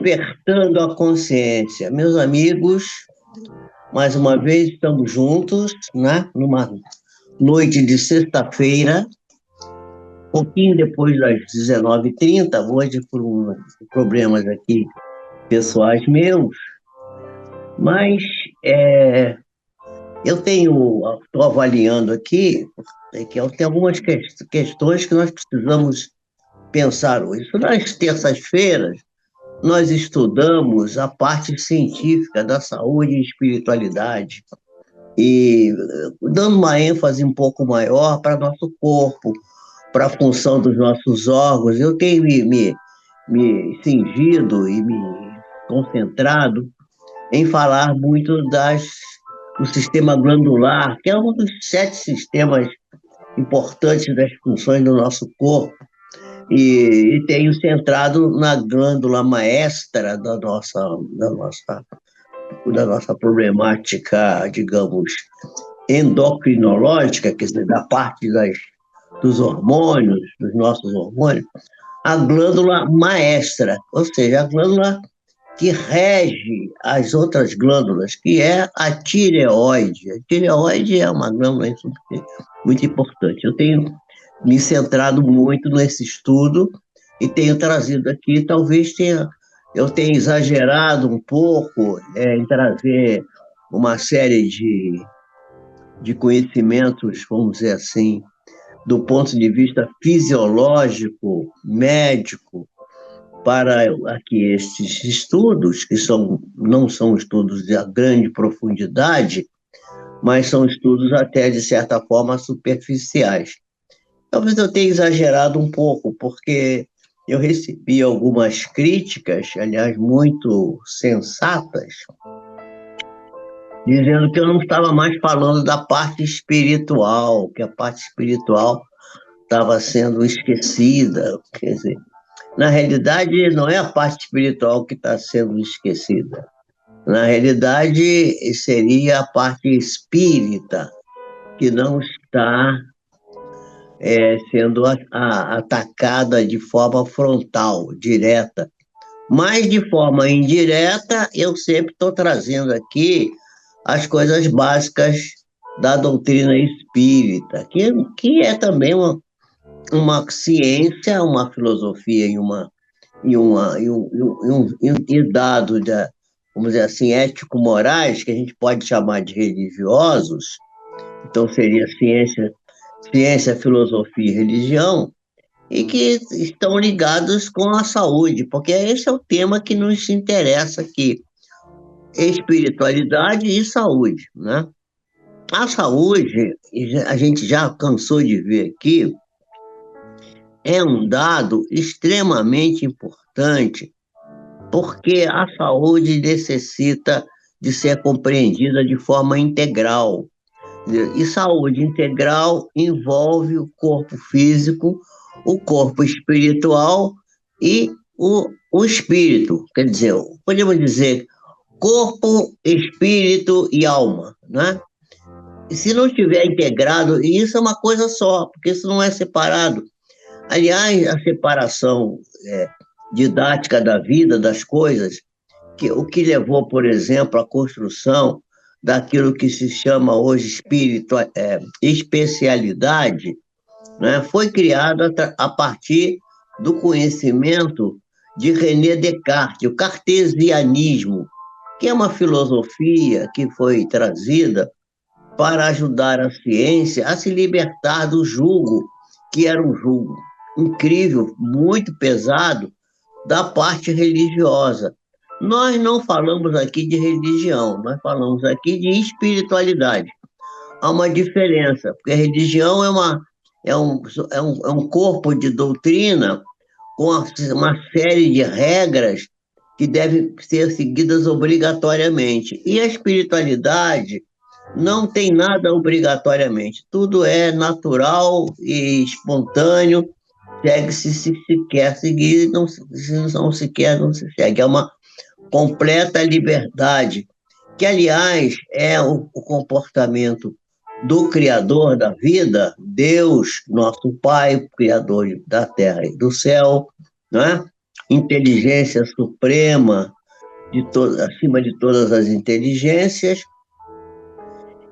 Despertando a consciência. Meus amigos, mais uma vez estamos juntos, né? Numa noite de sexta-feira, pouquinho depois das 19h30, hoje por problemas aqui pessoais meus, mas eu estou avaliando aqui, que tem algumas questões que nós precisamos pensar hoje. Nas terças-feiras, nós estudamos a parte científica da saúde e espiritualidade, e dando uma ênfase um pouco maior para nosso corpo, para a função dos nossos órgãos. Eu tenho me cingido e me concentrado em falar muito do sistema glandular, que é um dos 7 sistemas importantes das funções do nosso corpo, e tenho centrado na glândula maestra da nossa problemática, digamos, endocrinológica, quer dizer, da parte dos hormônios, dos nossos hormônios, a glândula maestra, ou seja, a glândula que rege as outras glândulas, que é a tireoide. A tireoide é uma glândula muito importante. Eu tenho me centrado muito nesse estudo e tenho trazido aqui, eu tenha exagerado um pouco em trazer uma série de conhecimentos, vamos dizer assim, do ponto de vista fisiológico, médico, para aqui estes estudos, que não são estudos de grande profundidade, mas são estudos até, de certa forma, superficiais. Talvez eu tenha exagerado um pouco, porque eu recebi algumas críticas, aliás, muito sensatas, dizendo que eu não estava mais falando da parte espiritual, que a parte espiritual estava sendo esquecida. Quer dizer, na realidade, não é a parte espiritual que está sendo esquecida. Na realidade, seria a parte espírita que não está sendo atacada de forma frontal, direta. Mas, de forma indireta, eu sempre estou trazendo aqui as coisas básicas da doutrina espírita, que é também uma ciência, uma filosofia e dado vamos dizer assim, ético-morais, que a gente pode chamar de religiosos. Então seria ciência, filosofia e religião, e que estão ligados com a saúde, porque esse é o tema que nos interessa aqui: espiritualidade e saúde, né? A saúde, a gente já cansou de ver aqui, é um dado extremamente importante, porque a saúde necessita de ser compreendida de forma integral. E saúde integral envolve o corpo físico, o corpo espiritual e o espírito. Quer dizer, podemos dizer corpo, espírito e alma, né? E se não estiver integrado, e isso é uma coisa só, porque isso não é separado. Aliás, a separação didática da vida, das coisas, o que levou, por exemplo, à construção daquilo que se chama hoje especialidade, né, foi criada a partir do conhecimento de René Descartes, o cartesianismo, que é uma filosofia que foi trazida para ajudar a ciência a se libertar do jugo, que era um jugo incrível, muito pesado, da parte religiosa. Nós não falamos aqui de religião, nós falamos aqui de espiritualidade. Há uma diferença, porque a religião é um corpo de doutrina com uma série de regras que devem ser seguidas obrigatoriamente. E a espiritualidade não tem nada obrigatoriamente, tudo é natural e espontâneo, segue-se se quer seguir, se não se quer, não se segue. É uma completa liberdade, que, aliás, é o comportamento do Criador da vida, Deus, nosso Pai, Criador da terra e do céu, né? inteligência suprema, acima de todas as inteligências,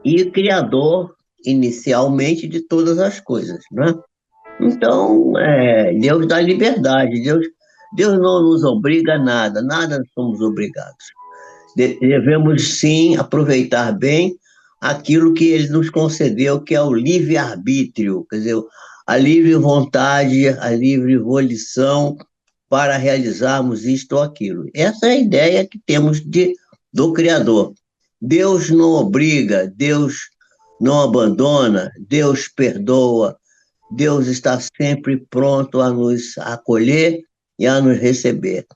e criador, inicialmente, de todas as coisas, né? Então, Deus dá liberdade, Deus não nos obriga a nada, nada somos obrigados. Devemos, sim, aproveitar bem aquilo que ele nos concedeu, que é o livre-arbítrio, quer dizer, a livre vontade, a livre volição para realizarmos isto ou aquilo. Essa é a ideia que temos do Criador. Deus não obriga, Deus não abandona, Deus perdoa, Deus está sempre pronto a nos acolher e a nos receber.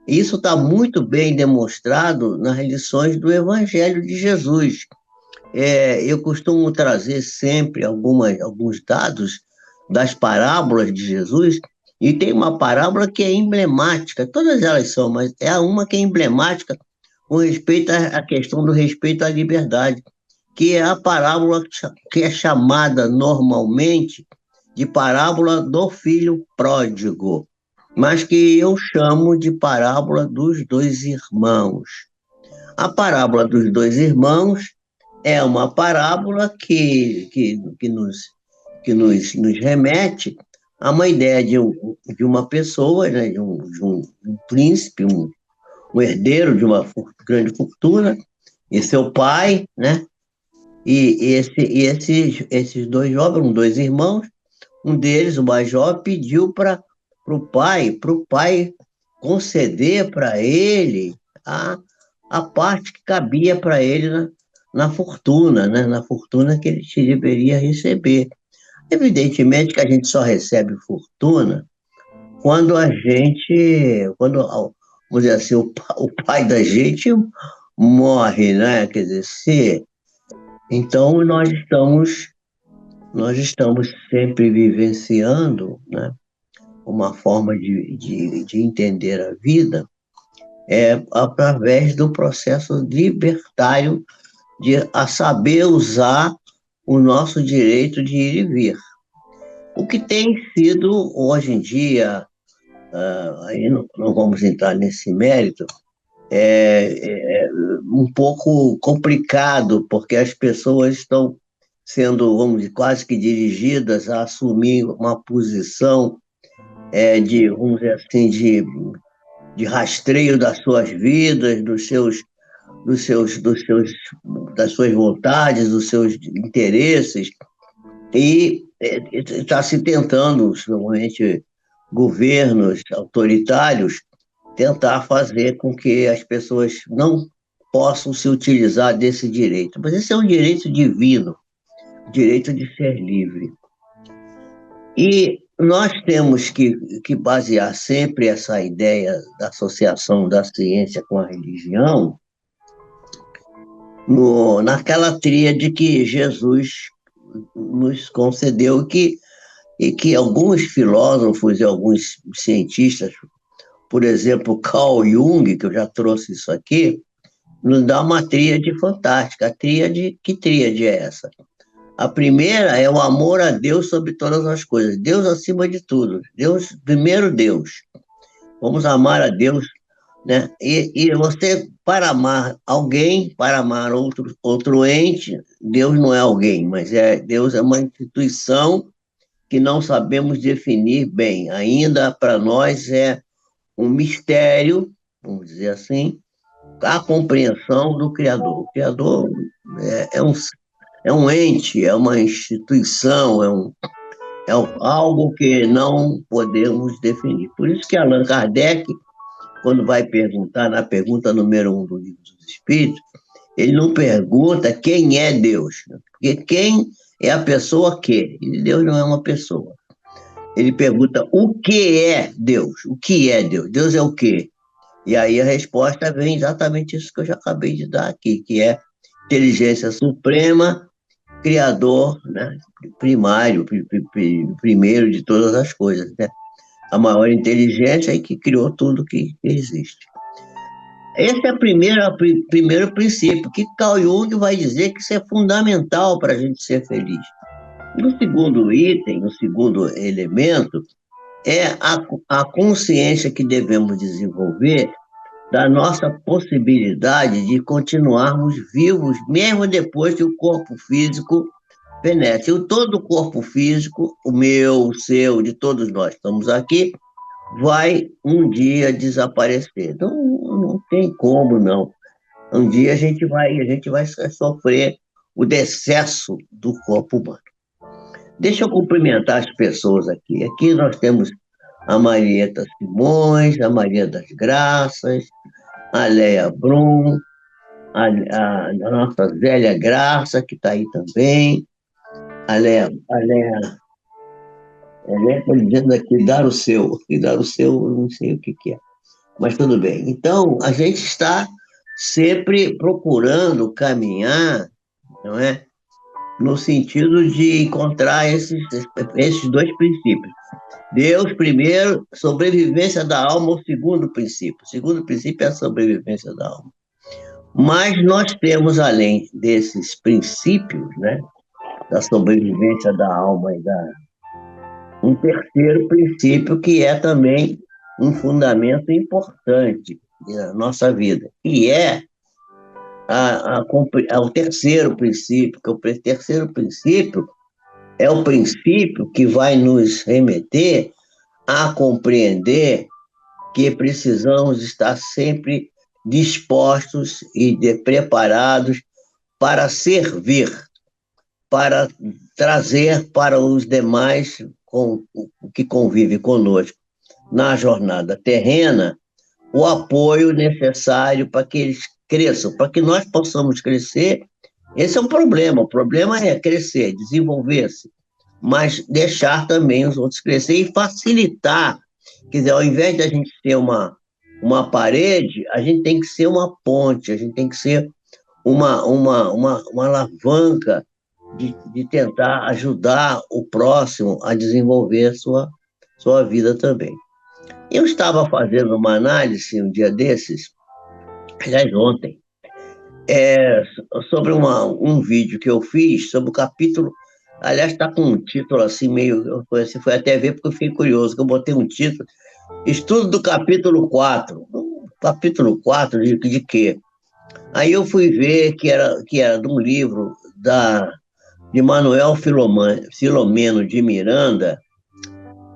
Isso está muito bem demonstrado nas lições do Evangelho de Jesus. Eu costumo trazer sempre alguns dados das parábolas de Jesus, e tem uma parábola que é emblemática, todas elas são, mas é uma que é emblemática com respeito à questão do respeito à liberdade, que é a parábola que é chamada normalmente de parábola do filho pródigo, mas que eu chamo de parábola dos dois irmãos. A parábola dos dois irmãos é uma parábola que nos remete a uma ideia de uma pessoa, né, de um príncipe, um herdeiro de uma grande fortuna, e seu pai, né? Esses dois jovens, dois irmãos, um deles, o mais jovem, pediu para o pai conceder para ele a parte que cabia para ele na fortuna, né? Na fortuna que ele deveria receber. Evidentemente que a gente só recebe fortuna vamos dizer assim, o pai da gente morre, né? Quer dizer, então nós estamos sempre vivenciando, né, uma forma de entender a vida através do processo libertário a saber usar o nosso direito de ir e vir. O que tem sido, hoje em dia, aí não vamos entrar nesse mérito, um pouco complicado, porque as pessoas estão sendo, vamos dizer, quase que dirigidas a assumir uma posição vamos dizer assim, de rastreio das suas vidas, das suas vontades, dos seus interesses, e está se tentando, principalmente governos autoritários, tentar fazer com que as pessoas não possam se utilizar desse direito. Mas esse é um direito divino, o direito de ser livre. E nós temos que basear sempre essa ideia da associação da ciência com a religião naquela tríade que Jesus nos concedeu e que alguns filósofos e alguns cientistas, por exemplo, Carl Jung, que eu já trouxe isso aqui, nos dá uma tríade fantástica. Que tríade é essa? A primeira é o amor a Deus sobre todas as coisas. Deus acima de tudo. Deus, primeiro Deus. Vamos amar a Deus, né? E você, para amar alguém, para amar outro ente, Deus não é alguém, mas Deus é uma instituição que não sabemos definir bem. Ainda para nós é um mistério, vamos dizer assim, a compreensão do Criador. O Criador é um ente, é uma instituição, algo que não podemos definir. Por isso que Allan Kardec, quando vai perguntar, na pergunta número 1 do Livro dos Espíritos, ele não pergunta quem é Deus, porque quem é a pessoa que? Deus não é uma pessoa. Ele pergunta o que é Deus? O que é Deus? Deus é o quê? E aí a resposta vem exatamente isso que eu já acabei de dar aqui, que é inteligência suprema, criador, né, primário, primeiro de todas as coisas, né? A maior inteligência é que criou tudo que existe. Esse é o primeiro princípio, que Carl Jung vai dizer que isso é fundamental para a gente ser feliz. No segundo item, no segundo elemento, é a consciência que devemos desenvolver da nossa possibilidade de continuarmos vivos, mesmo depois que o corpo físico penetre. Todo o corpo físico, o meu, o seu, de todos nós estamos aqui, vai um dia desaparecer. Então, não tem como, não. Um dia a gente vai sofrer o decesso do corpo humano. Deixa eu cumprimentar as pessoas aqui. Aqui nós temos a Marieta Simões, a Maria das Graças, a Leia Brum, a nossa Zélia Graça, que está aí também, a Leia está dizendo aqui, dar o seu, e dar o seu, eu não sei o que é, mas tudo bem. Então, a gente está sempre procurando caminhar, não é? No sentido de encontrar esses dois princípios. Deus, primeiro, sobrevivência da alma, o segundo princípio. O segundo princípio é a sobrevivência da alma. Mas nós temos, além desses princípios, né, da sobrevivência da alma um terceiro princípio que é também um fundamento importante na nossa vida, que é o terceiro princípio, que o terceiro princípio é o princípio que vai nos remeter a compreender que precisamos estar sempre dispostos e preparados para servir, para trazer para os demais que convivem conosco na jornada terrena o apoio necessário para que eles cresçam, para que nós possamos crescer. Esse é um problema. O problema é crescer, desenvolver-se, mas deixar também os outros crescer e facilitar. Quer dizer, ao invés de a gente ser uma parede, a gente tem que ser uma ponte, a gente tem que ser uma alavanca de tentar ajudar o próximo a desenvolver sua vida também. Eu estava fazendo uma análise um dia desses, aliás, ontem, sobre um vídeo que eu fiz sobre o capítulo. Aliás, está com um título assim, meio. Você foi até ver porque eu fiquei curioso, que eu botei um título: Estudo do capítulo 4. Capítulo 4 de quê? Aí eu fui ver que era de um livro de Manuel Filomeno de Miranda,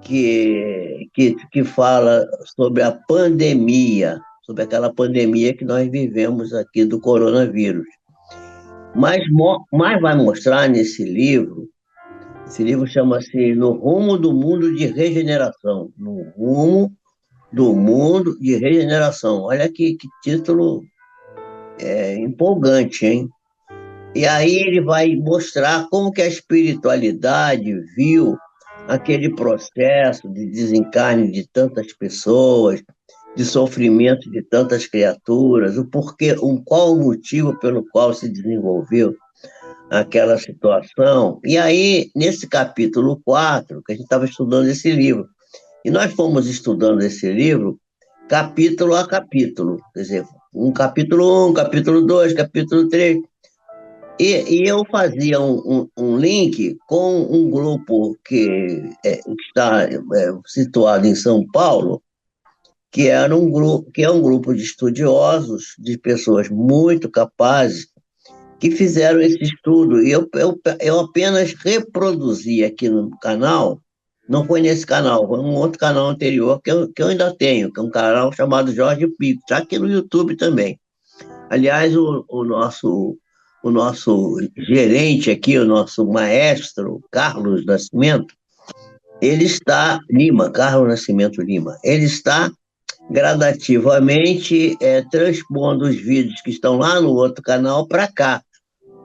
que fala sobre a pandemia, sobre aquela pandemia que nós vivemos aqui do coronavírus. Mas vai mostrar nesse livro, esse livro chama-se No Rumo do Mundo de Regeneração. No Rumo do Mundo de Regeneração. Olha que título empolgante, hein? E aí ele vai mostrar como que a espiritualidade viu aquele processo de desencarne de tantas pessoas, de sofrimento de tantas criaturas, o porquê, qual o motivo pelo qual se desenvolveu aquela situação. E aí, nesse capítulo 4 que a gente estava estudando esse livro, e nós fomos estudando esse livro capítulo a capítulo, quer dizer, capítulo 1, capítulo 2, capítulo 3, e eu fazia um link com um grupo que está situado em São Paulo, que é um grupo de estudiosos, de pessoas muito capazes, que fizeram esse estudo. E eu apenas reproduzi aqui no canal, não foi nesse canal, foi um outro canal anterior que eu ainda tenho, que é um canal chamado Jorge Pico, está aqui no YouTube também. Aliás, o nosso gerente aqui, o nosso maestro, Carlos Nascimento Lima, ele está gradativamente transpondo os vídeos que estão lá no outro canal para cá,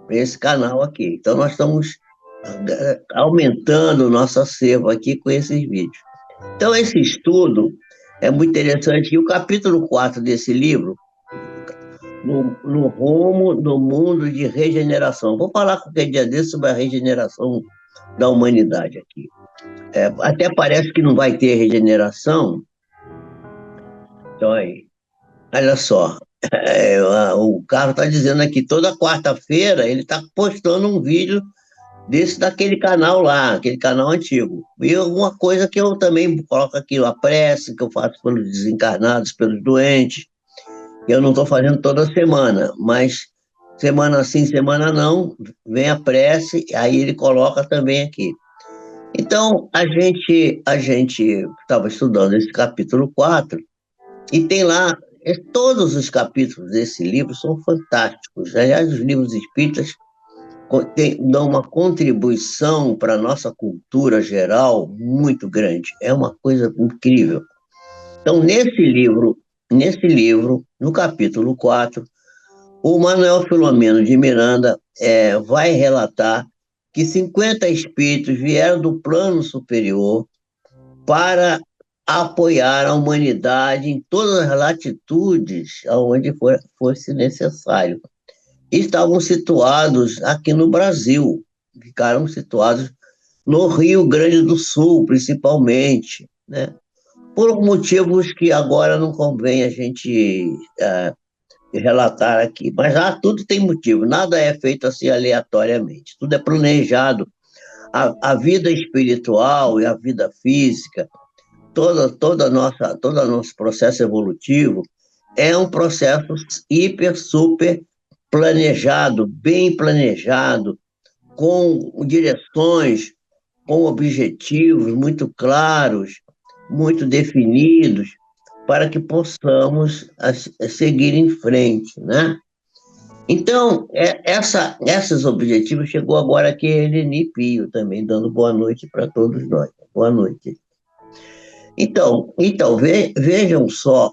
para esse canal aqui. Então, nós estamos aumentando o nosso acervo aqui com esses vídeos. Então, esse estudo é muito interessante. E o capítulo 4 desse livro, no rumo do mundo de regeneração. Vou falar qualquer dia desse sobre a regeneração da humanidade aqui. Até parece que não vai ter regeneração. Então, aí, olha só, o Carlos está dizendo aqui, toda quarta-feira ele está postando um vídeo daquele canal lá, aquele canal antigo. E alguma coisa que eu também coloco aqui, a prece que eu faço pelos desencarnados, pelos doentes, que eu não estou fazendo toda semana, mas semana sim, semana não, vem a prece, aí ele coloca também aqui. Então, a gente estava estudando esse capítulo 4 e tem lá, todos os capítulos desse livro são fantásticos. Aliás, os livros espíritas dão uma contribuição para a nossa cultura geral muito grande. É uma coisa incrível. Então, nesse livro, no capítulo 4, o Manuel Filomeno de Miranda vai relatar que 50 espíritos vieram do plano superior para apoiar a humanidade em todas as latitudes aonde fosse necessário. Estavam situados aqui no Brasil, ficaram situados no Rio Grande do Sul, principalmente, né? Por motivos que agora não convém a gente relatar aqui. Mas tudo tem motivo, nada é feito assim aleatoriamente, tudo é planejado. A vida espiritual e a vida física, todo nosso processo evolutivo é um processo hiper, super planejado, bem planejado, com direções, com objetivos muito claros, muito definidos, para que possamos seguir em frente, né? Então, esses objetivos chegou agora aqui a Eleni Pio também, dando boa noite para todos nós. Boa noite. Então vejam só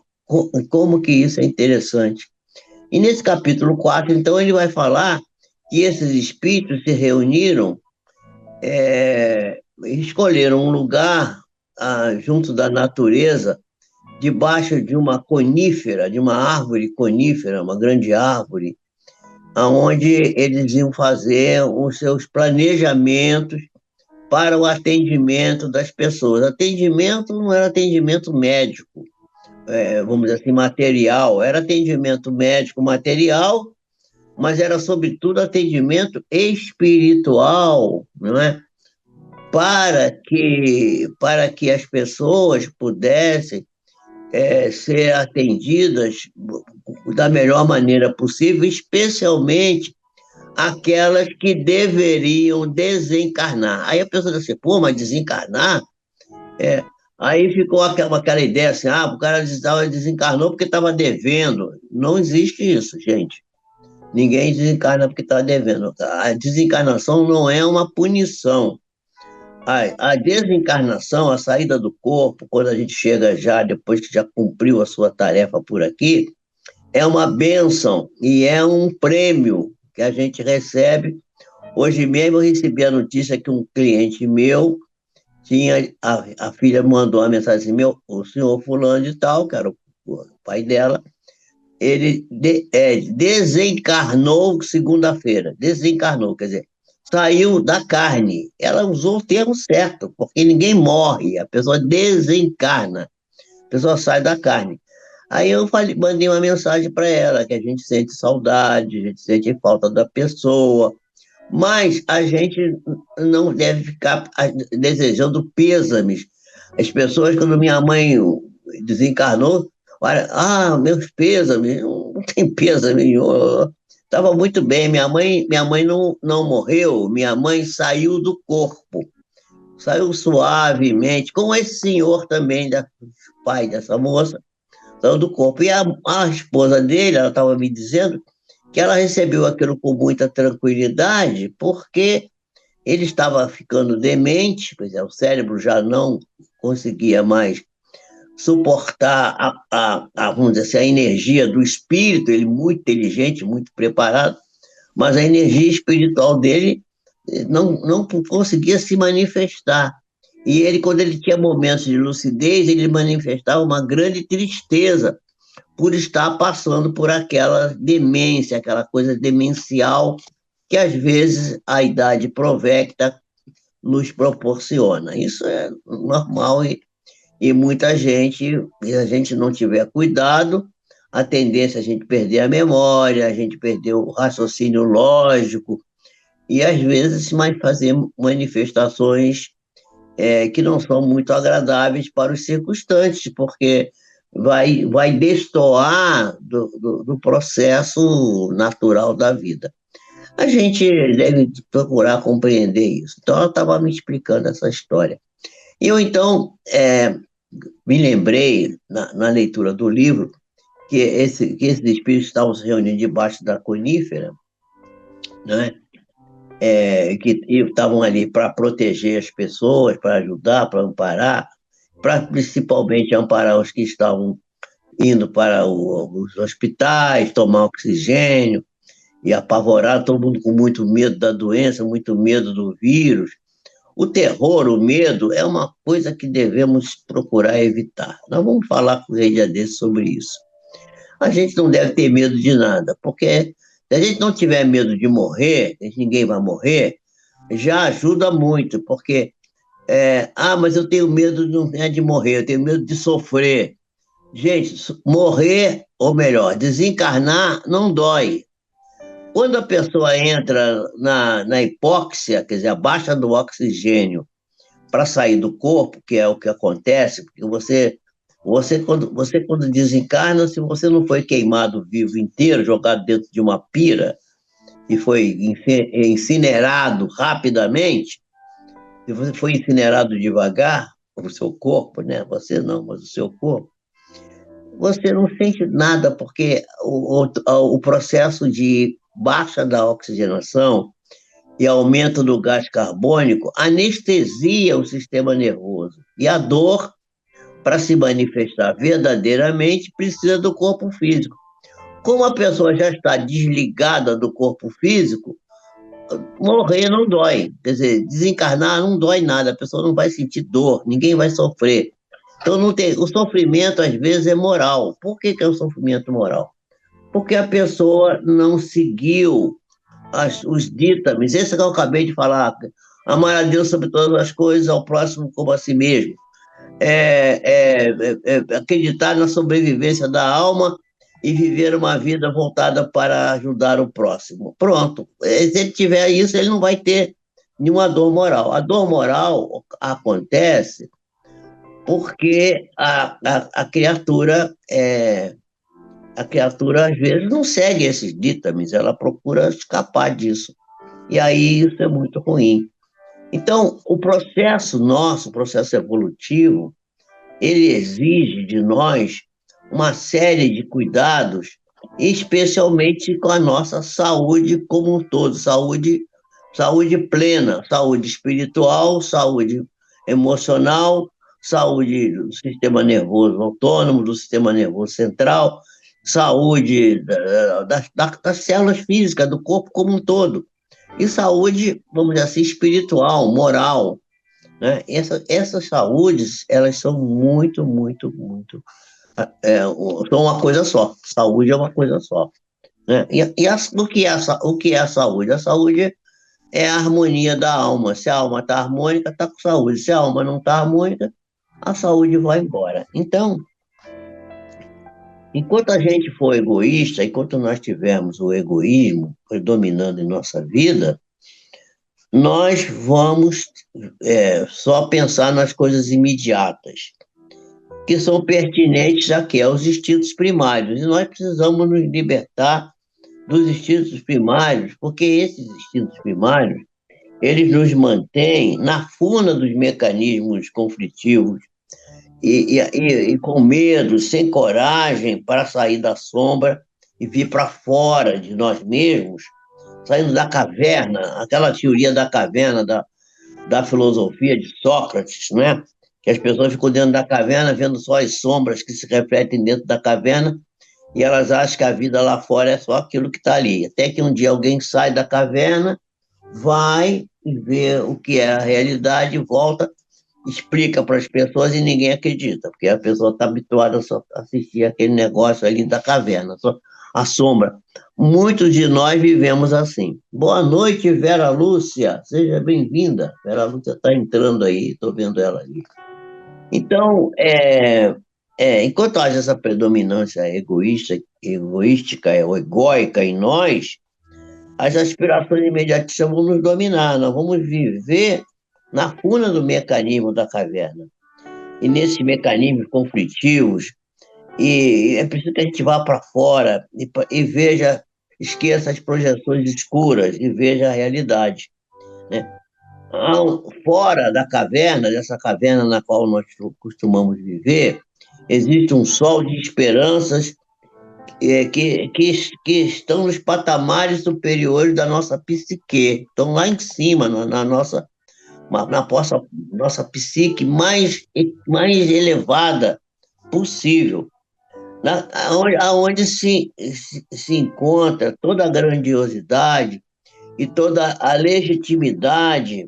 como que isso é interessante. E nesse capítulo 4, então, ele vai falar que esses espíritos se reuniram, escolheram um lugar junto da natureza, debaixo de uma conífera, de uma árvore conífera, uma grande árvore, onde eles iam fazer os seus planejamentos para o atendimento das pessoas. Atendimento não era atendimento médico, vamos dizer assim, material, era atendimento médico material, mas era, sobretudo, atendimento espiritual, não é? Para que as pessoas pudessem ser atendidas da melhor maneira possível, especialmente aquelas que deveriam desencarnar. Aí a pessoa diz assim, pô, mas desencarnar? É, Aí ficou aquela ideia assim, o cara desencarnou porque estava devendo. Não existe isso, gente. Ninguém desencarna porque está devendo. A desencarnação não é uma punição. A desencarnação, a saída do corpo, quando a gente chega já, depois que já cumpriu a sua tarefa por aqui, é uma bênção e é um prêmio que a gente recebe. Hoje mesmo eu recebi a notícia que um cliente meu a filha mandou uma mensagem assim, o senhor fulano de tal, que era o pai dela, ele desencarnou segunda-feira, desencarnou, quer dizer, saiu da carne. Ela usou o termo certo, porque ninguém morre, a pessoa desencarna, a pessoa sai da carne. Aí eu mandei uma mensagem para ela, que a gente sente saudade, a gente sente falta da pessoa, mas a gente não deve ficar desejando pêsames. As pessoas, quando minha mãe desencarnou, olha, meus pêsames, não tem pêsame nenhum. Estava muito bem, minha mãe não morreu, minha mãe saiu do corpo, saiu suavemente, como esse senhor também, pai dessa moça, saiu do corpo. E a esposa dele, ela estava me dizendo que ela recebeu aquilo com muita tranquilidade, porque ele estava ficando demente, pois o cérebro já não conseguia mais suportar vamos dizer assim, a energia do espírito, ele muito inteligente, muito preparado, mas a energia espiritual dele não conseguia se manifestar. E ele, quando ele tinha momentos de lucidez, ele manifestava uma grande tristeza por estar passando por aquela demência, aquela coisa demencial que às vezes a idade provecta nos proporciona. Isso é normal e muita gente, se a gente não tiver cuidado, a tendência é a gente perder a memória, a gente perder o raciocínio lógico, e às vezes fazer manifestações que não são muito agradáveis para os circunstantes, porque vai destoar do processo natural da vida. A gente deve procurar compreender isso. Então, ela estava me explicando essa história. E eu, então, me lembrei, na leitura do livro, que esses espíritos estavam se reunindo debaixo da conífera, né? Que estavam ali para proteger as pessoas, para ajudar, para amparar, para principalmente amparar os que estavam indo para os hospitais, tomar oxigênio, e apavorar todo mundo com muito medo da doença, muito medo do vírus. O terror, o medo, é uma coisa que devemos procurar evitar. Nós vamos falar com o dia desse sobre isso. A gente não deve ter medo de nada, porque se a gente não tiver medo de morrer, que ninguém vai morrer, já ajuda muito, porque, mas eu tenho medo não é de morrer, eu tenho medo de sofrer. Gente, morrer, ou melhor, desencarnar não dói. Quando a pessoa entra na hipóxia, quer dizer, a baixa do oxigênio para sair do corpo, que é o que acontece, porque você quando desencarna, se você não foi queimado vivo inteiro, jogado dentro de uma pira e foi incinerado rapidamente, se você foi incinerado devagar, o seu corpo, né? Você não, mas o seu corpo, você não sente nada, porque o processo de baixa da oxigenação e aumento do gás carbônico anestesia o sistema nervoso. E a dor, para se manifestar verdadeiramente, precisa do corpo físico. Como a pessoa já está desligada do corpo físico, morrer não dói. Quer dizer, desencarnar não dói nada, a pessoa não vai sentir dor, ninguém vai sofrer. Então, não tem, o sofrimento, às vezes, é moral. Por que é o sofrimento moral? Porque a pessoa não seguiu os dítames. Esse que eu acabei de falar. Amar a Deus sobre todas as coisas, ao próximo como a si mesmo. Acreditar na sobrevivência da alma e viver uma vida voltada para ajudar o próximo. Pronto. Se ele tiver isso, ele não vai ter nenhuma dor moral. A dor moral acontece porque a criatura às vezes não segue esses dítames, ela procura escapar disso. E aí isso é muito ruim. Então, o processo nosso, o processo evolutivo, ele exige de nós uma série de cuidados, especialmente com a nossa saúde como um todo, saúde plena, saúde espiritual, saúde emocional, saúde do sistema nervoso autônomo, do sistema nervoso central, saúde das células físicas, do corpo como um todo. E saúde, vamos dizer assim, espiritual, moral, né? Essas saúdes, elas são muito, muito, muito. São uma coisa só. Saúde é uma coisa só. Né? O que é a saúde? A saúde é a harmonia da alma. Se a alma está harmônica, está com saúde. Se a alma não está harmônica, a saúde vai embora. Então, enquanto a gente for egoísta, enquanto nós tivermos o egoísmo predominando em nossa vida, nós vamos só pensar nas coisas imediatas, que são pertinentes aqui, aos instintos primários. E nós precisamos nos libertar dos instintos primários, porque esses instintos primários, eles nos mantêm na funa dos mecanismos conflitivos e com medo, sem coragem para sair da sombra e vir para fora de nós mesmos, saindo da caverna, aquela teoria da caverna da filosofia de Sócrates, né? Que as pessoas ficam dentro da caverna vendo só as sombras que se refletem dentro da caverna e elas acham que a vida lá fora é só aquilo que está ali. Até que um dia alguém sai da caverna, vai e vê o que é a realidade, volta, explica para as pessoas e ninguém acredita, porque a pessoa está habituada a só assistir aquele negócio ali da caverna, só a sombra. Muitos de nós vivemos assim. Boa noite, Vera Lúcia. Seja bem-vinda. Vera Lúcia está entrando aí, estou vendo ela ali. Então, enquanto haja essa predominância egoística ou egóica em nós, as aspirações imediatistas vão nos dominar, nós vamos viver na cuna do mecanismo da caverna. E nesses mecanismos conflitivos, e é preciso que a gente vá para fora e veja, esqueça as projeções escuras e veja a realidade, né? Fora da caverna, dessa caverna na qual nós costumamos viver, existe um sol de esperanças que estão nos patamares superiores da nossa psique, estão lá em cima, nossa psique mais elevada possível, aonde se encontra toda a grandiosidade e toda a legitimidade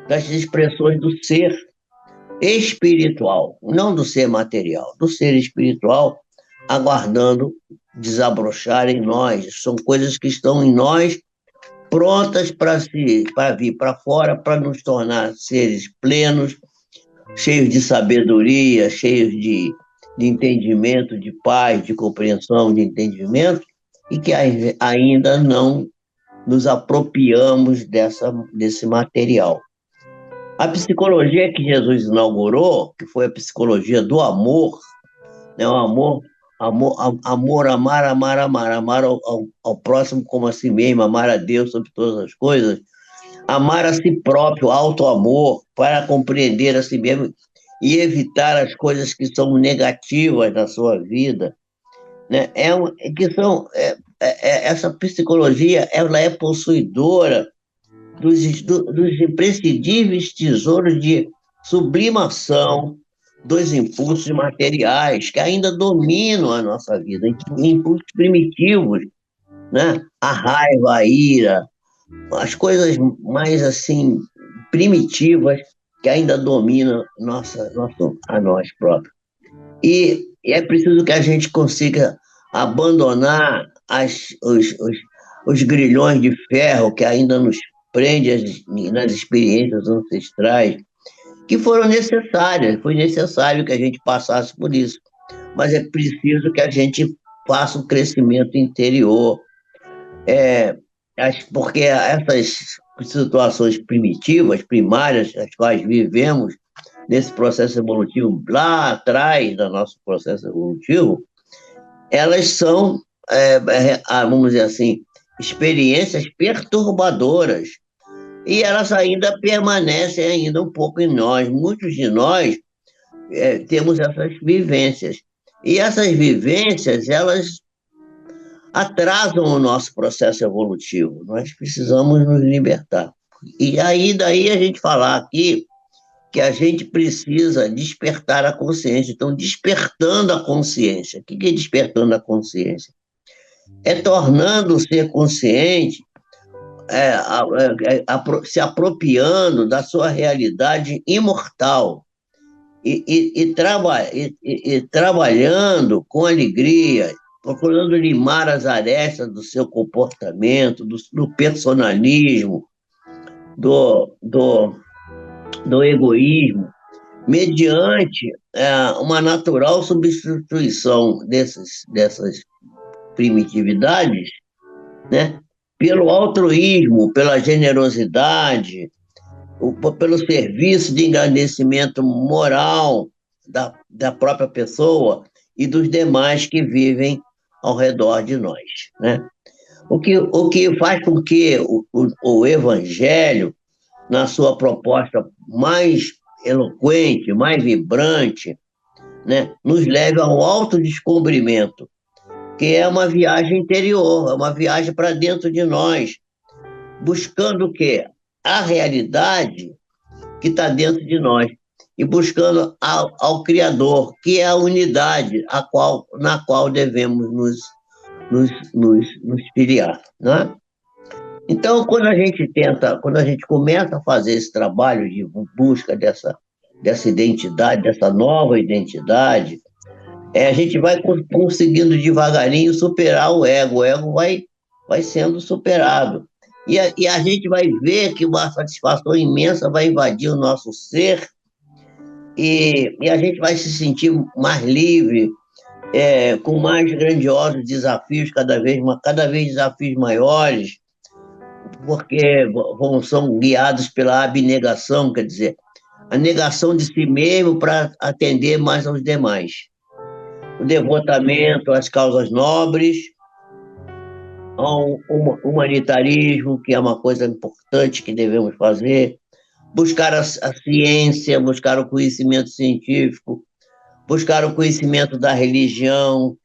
das expressões do ser espiritual, não do ser material, do ser espiritual, aguardando desabrochar em nós. São coisas que estão em nós, prontas para vir para fora, para nos tornar seres plenos, cheios de sabedoria, cheios de entendimento, de paz, de compreensão, de entendimento, e que ainda não nos apropriamos desse material. A psicologia que Jesus inaugurou, que foi a psicologia do amor, né? O amar ao próximo como a si mesmo, amar a Deus sobre todas as coisas, amar a si próprio, auto-amor, para compreender a si mesmo e evitar as coisas que são negativas na sua vida, né? Essa psicologia, ela é possuidora dos imprescindíveis tesouros de sublimação dos impulsos materiais que ainda dominam a nossa vida, impulsos primitivos, né? A raiva, a ira, as coisas mais assim primitivas que ainda dominam a nós próprios. E é preciso que a gente consiga abandonar os grilhões de ferro que ainda nos prende nas experiências ancestrais, que foram necessárias, foi necessário que a gente passasse por isso, mas é preciso que a gente faça um crescimento interior, porque essas situações primitivas, primárias, as quais vivemos nesse processo evolutivo lá atrás do nosso processo evolutivo, elas são, vamos dizer assim, experiências perturbadoras, e elas ainda permanecem ainda um pouco em nós. Muitos de nós temos essas vivências. E essas vivências, elas atrasam o nosso processo evolutivo. Nós precisamos nos libertar. E aí, daí a gente falar aqui que a gente precisa despertar a consciência. Então, despertando a consciência. O que é despertando a consciência? É tornando o ser consciente, se apropriando da sua realidade imortal e trabalhando com alegria, procurando limar as arestas do seu comportamento, do personalismo, do egoísmo, mediante uma natural substituição dessas primitividades, né? Pelo altruísmo, pela generosidade, pelo serviço de engrandecimento moral da própria pessoa e dos demais que vivem ao redor de nós, né? O que faz com que o Evangelho, na sua proposta mais eloquente, mais vibrante, né, nos leve ao autodescobrimento, que é uma viagem interior, é uma viagem para dentro de nós, buscando o quê? A realidade que está dentro de nós e buscando ao Criador, que é a unidade na qual devemos nos filiar, né? Então, quando a gente começa a fazer esse trabalho de busca dessa identidade, dessa nova identidade, a gente vai conseguindo devagarinho superar o ego vai sendo superado. E a gente vai ver que uma satisfação imensa vai invadir o nosso ser e a gente vai se sentir mais livre, com mais grandiosos desafios, cada vez desafios maiores, porque são guiados pela abnegação, quer dizer, a negação de si mesmo para atender mais aos demais. O devotamento às causas nobres, ao humanitarismo, que é uma coisa importante que devemos fazer, buscar a ciência, buscar o conhecimento científico, buscar o conhecimento da religião,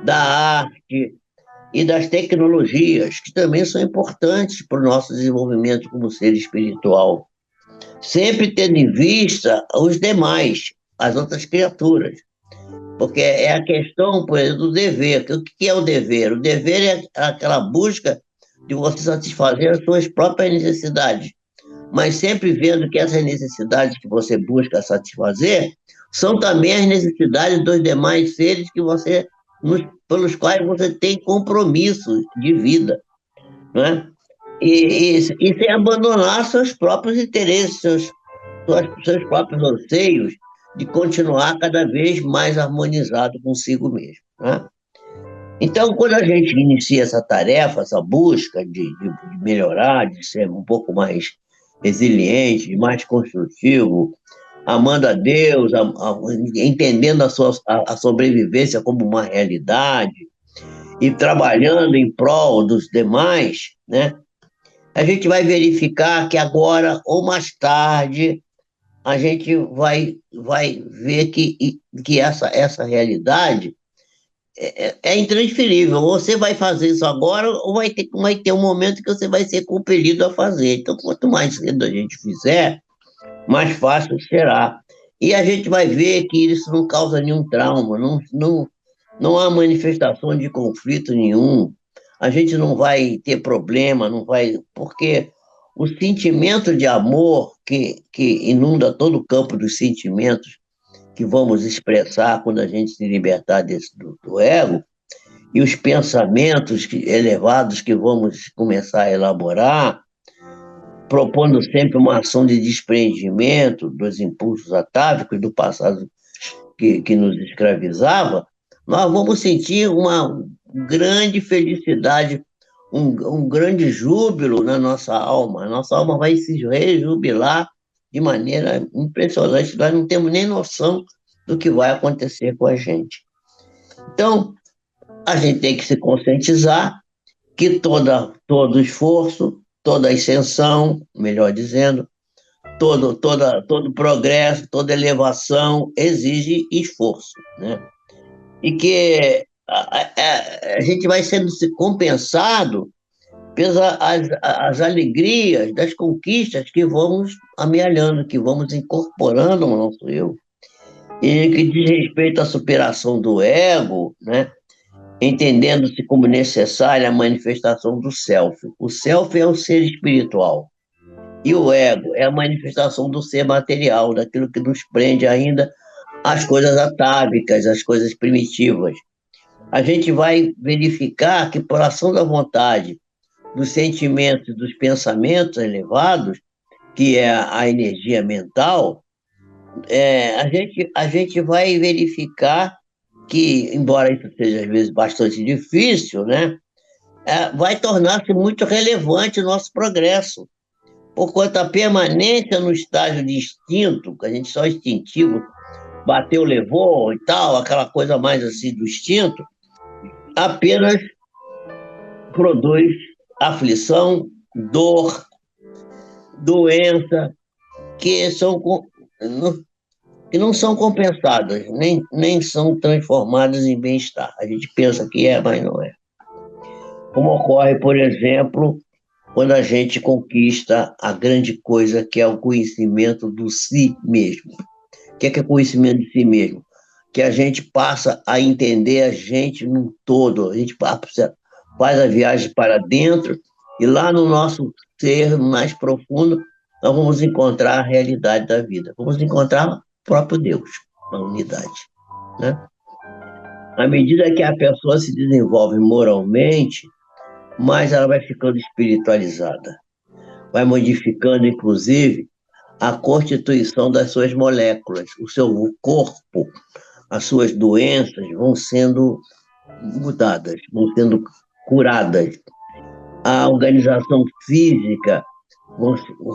da arte e das tecnologias, que também são importantes para o nosso desenvolvimento como ser espiritual. Sempre tendo em vista os demais, as outras criaturas. Porque é a questão, por exemplo, do dever. O que é o dever? O dever é aquela busca de você satisfazer as suas próprias necessidades, mas sempre vendo que essas necessidades que você busca satisfazer são também as necessidades dos demais seres que pelos quais você tem compromisso de vida, né? E sem abandonar seus próprios interesses, seus próprios anseios de continuar cada vez mais harmonizado consigo mesmo, né? Então, quando a gente inicia essa tarefa, essa busca de melhorar, de ser um pouco mais resiliente, mais construtivo, amando a Deus, entendendo a sobrevivência como uma realidade e trabalhando em prol dos demais, né? A gente vai verificar que agora ou mais tarde a gente vai ver que essa realidade é intransferível. Você vai fazer isso agora ou vai ter um momento que você vai ser compelido a fazer. Então, quanto mais cedo a gente fizer, mais fácil será. E a gente vai ver que isso não causa nenhum trauma, não há manifestação de conflito nenhum. A gente não vai ter problema, não vai, porque o sentimento de amor que inunda todo o campo dos sentimentos que vamos expressar quando a gente se libertar do ego, e os pensamentos elevados que vamos começar a elaborar, propondo sempre uma ação de desprendimento dos impulsos atávicos do passado que nos escravizava, nós vamos sentir uma grande felicidade, um grande júbilo na nossa alma. A nossa alma vai se rejubilar de maneira impressionante. Nós não temos nem noção do que vai acontecer com a gente. Então, a gente tem que se conscientizar que todo esforço, toda ascensão, melhor dizendo, todo progresso, toda elevação exige esforço, né? E que a gente vai sendo compensado pelas as alegrias das conquistas que vamos amealhando, que vamos incorporando no nosso eu, e que diz respeito à superação do ego, né? Entendendo-se como necessária a manifestação do self. O self é o ser espiritual. E o ego é a manifestação do ser material, daquilo que nos prende ainda às coisas atávicas, às coisas primitivas. A gente vai verificar que, por ação da vontade, dos sentimentos, dos pensamentos elevados, que é a energia mental, a gente vai verificar que, embora isso seja às vezes bastante difícil, né, vai tornar-se muito relevante o nosso progresso, porquanto a permanência no estágio de instinto, que a gente só instintivo, bateu, levou e tal, aquela coisa mais assim do instinto, apenas produz aflição, dor, doença, que são que não são compensadas, nem são transformadas em bem-estar. A gente pensa que é, mas não é. Como ocorre, por exemplo, quando a gente conquista a grande coisa que é o conhecimento do si mesmo. O que é conhecimento de si mesmo? Que a gente passa a entender a gente num todo, a gente faz a viagem para dentro e lá no nosso ser mais profundo nós vamos encontrar a realidade da vida, vamos encontrar o próprio Deus, a unidade, né? À medida que a pessoa se desenvolve moralmente, mais ela vai ficando espiritualizada, vai modificando, inclusive, a constituição das suas moléculas, o seu corpo, as suas doenças vão sendo mudadas, vão sendo curadas. a organização física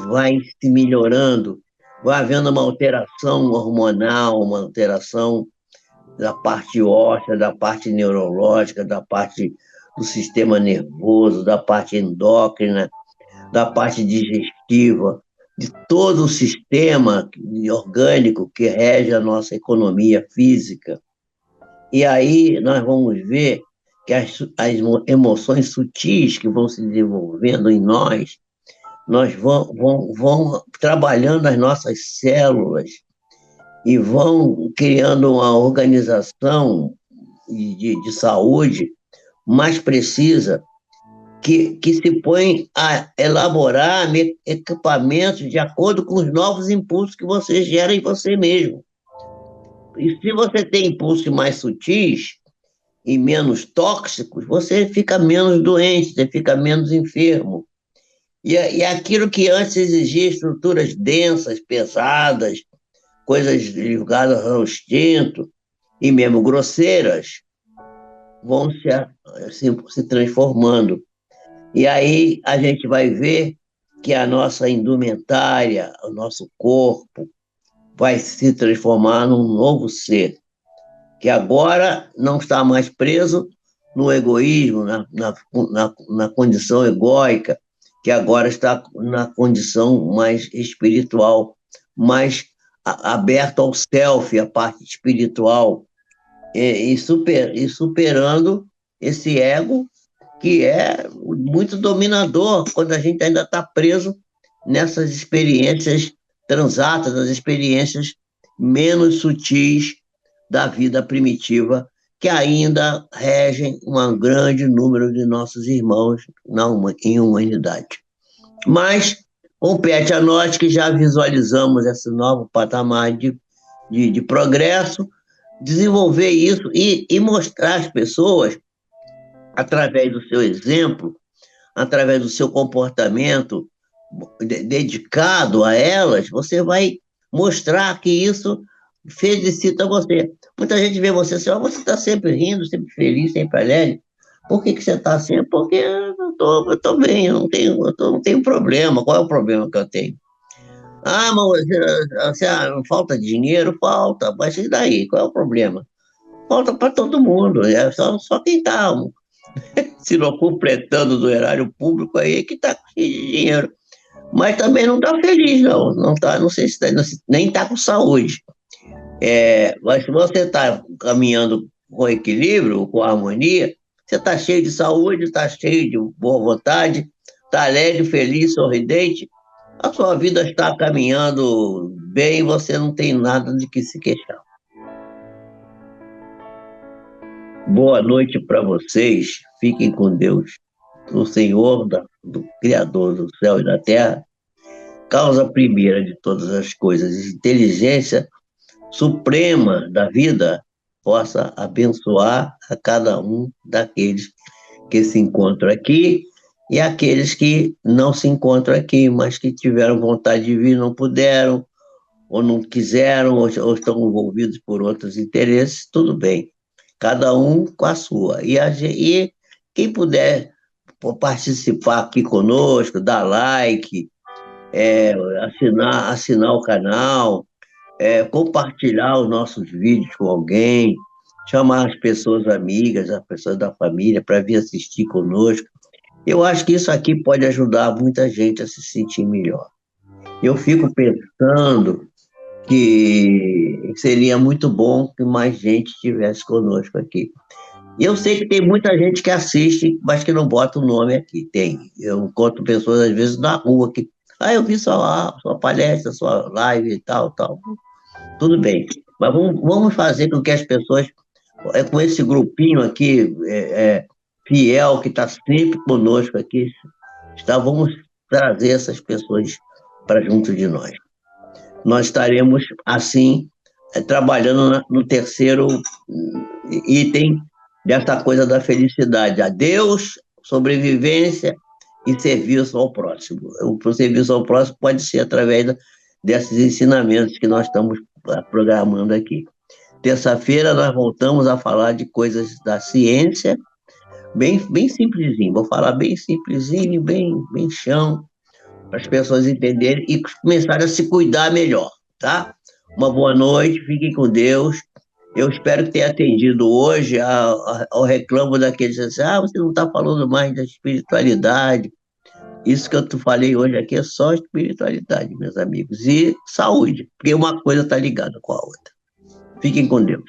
vai se melhorando, vai havendo uma alteração hormonal, uma alteração da parte óssea, da parte neurológica, da parte do sistema nervoso, da parte endócrina, da parte digestiva, de todo o sistema orgânico que rege a nossa economia física. E aí nós vamos ver que as emoções sutis que vão se desenvolvendo em nós vão trabalhando as nossas células e vão criando uma organização de saúde mais precisa, que se põe a elaborar equipamentos de acordo com os novos impulsos que você gera em você mesmo. E se você tem impulsos mais sutis e menos tóxicos, você fica menos doente, você fica menos enfermo. E aquilo que antes exigia estruturas densas, pesadas, coisas ligadas ao instinto e mesmo grosseiras, vão se transformando. E aí a gente vai ver que a nossa indumentária, o nosso corpo, vai se transformar num novo ser, que agora não está mais preso no egoísmo, na condição egóica, que agora está na condição mais espiritual, mais aberto ao self, a parte espiritual, e superando esse ego que é muito dominador quando a gente ainda está preso nessas experiências transatas, nas experiências menos sutis da vida primitiva, que ainda regem um grande número de nossos irmãos em humanidade. Mas compete a nós que já visualizamos esse novo patamar de progresso, desenvolver isso e mostrar às pessoas, através do seu exemplo, através do seu comportamento dedicado a elas, você vai mostrar que isso felicita você. Muita gente vê você assim, você está sempre rindo, sempre feliz, sempre alegre. Por que você está assim? Porque eu estou bem, eu não tenho problema. Qual é o problema que eu tenho? Ah, mas falta dinheiro? Falta. Mas e daí? Qual é o problema? Falta para todo mundo. É só quem está se locupletando do erário público aí que está cheio de dinheiro. Mas também não está feliz, não. Não tá, não sei se nem está com saúde. Mas se você está caminhando com equilíbrio, com harmonia, você está cheio de saúde, está cheio de boa vontade, está alegre, feliz, sorridente, a sua vida está caminhando bem, você não tem nada de que se queixar. Boa noite para vocês, fiquem com Deus. O Senhor, do Criador do céu e da terra, causa primeira de todas as coisas, inteligência suprema da vida, possa abençoar a cada um daqueles que se encontram aqui e aqueles que não se encontram aqui, mas que tiveram vontade de vir, não puderam, ou não quiseram, ou estão envolvidos por outros interesses, tudo bem. Cada um com a sua. E quem puder participar aqui conosco, dar like, assinar o canal, compartilhar os nossos vídeos com alguém, chamar as pessoas amigas, as pessoas da família para vir assistir conosco. Eu acho que isso aqui pode ajudar muita gente a se sentir melhor. Eu fico pensando que seria muito bom que mais gente estivesse conosco aqui. E eu sei que tem muita gente que assiste, mas que não bota o nome aqui. Tem. Eu encontro pessoas, às vezes, na rua que. Eu vi sua palestra, sua live e tal. Tudo bem. Mas vamos fazer com que as pessoas, com esse grupinho aqui, fiel, que está sempre conosco aqui, vamos trazer essas pessoas para junto de nós. Nós estaremos, assim, trabalhando no terceiro item dessa coisa da felicidade. A Deus, sobrevivência e serviço ao próximo. O serviço ao próximo pode ser através desses ensinamentos que nós estamos programando aqui. Terça-feira nós voltamos a falar de coisas da ciência, bem simplesinho. Vou falar bem simplesinho, bem chão, para as pessoas entenderem e começarem a se cuidar melhor, tá? Uma boa noite, fiquem com Deus. Eu espero que tenha atendido hoje ao reclamo daqueles assim, você não está falando mais da espiritualidade. Isso que eu te falei hoje aqui é só espiritualidade, meus amigos, e saúde, porque uma coisa está ligada com a outra. Fiquem com Deus.